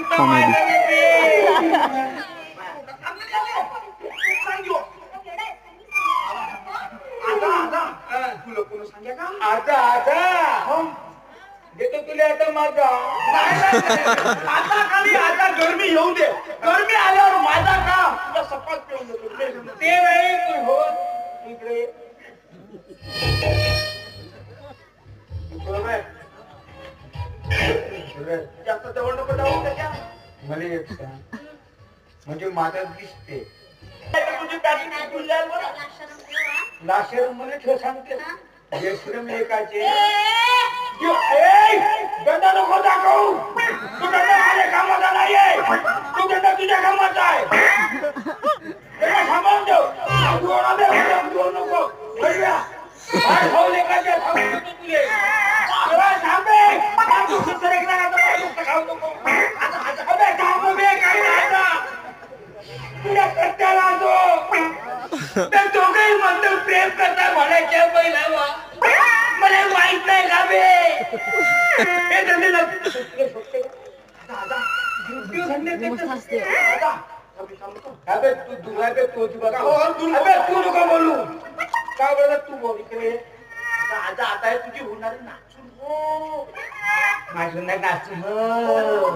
comedy आता आता देतो तुला आता माझा आता खाली आता गरमी येऊ दे गरमी आल्यावर माझा का तुला सपाट पिऊन देतो ते वेळी तू हो इकडे जास्त जवळ नको जाऊ त्याच्या मला म्हणजे माझा दिसते तुझी पॅकिंग विकून जाईल बरं लाशेर मला ठेव सांगते जयश्रम एकाचे गंडा नको दाखवू तू गंडा माझ्या कामाचा नाहीये तू गंडा तुझ्या कामाचा आहे त्याला सांभाळून ठेव नको खाऊ लेखाच्या सांगतो तुले थांबे खाऊ नको तुझ्या सत्याला तर दोघंही म्हणतो प्रेम करता म्हणायच्या पहिला मला माहित नाही का बे हे धंदे तू नको बोलू का बरं तू बोल इकडे आता आता तुझी होणार नाचून हो माझं नाही नाचून हो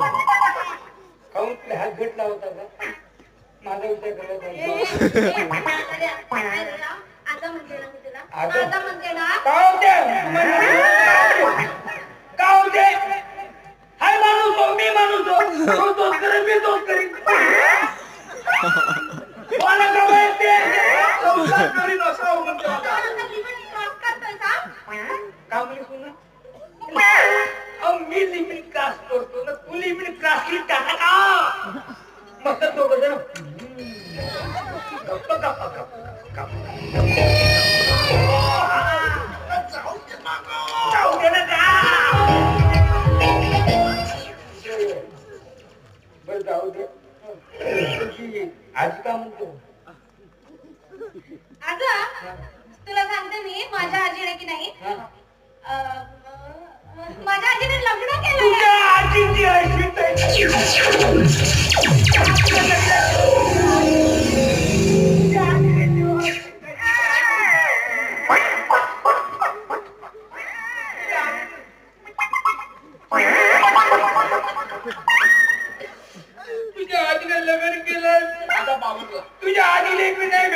खाऊन तुला हात भेटला होता का माझा विचार करत हाय माणूस हो मी माणूस हो दोस्त करेन मी दोस्त करीन मला का माहिती संसार करीन असं म्हणते का म्हणजे सुन मी लिमिट क्रॉस करतो ना तू लिमिट क्रॉस केली टाका का मस्त दोघं जण गप्प गप्प गप्प गप्प जाऊ दे ना का बरं जाऊ दे आजी का म्हणतो अगं तुला सांगते मी माझ्या आजीने की नाही माझ्या आजीने लग्न केलं तुझ्या आजीची अशी तुझ्या आजीने लग्न केलं आता बाबा तुझ्या आजीने मी नाही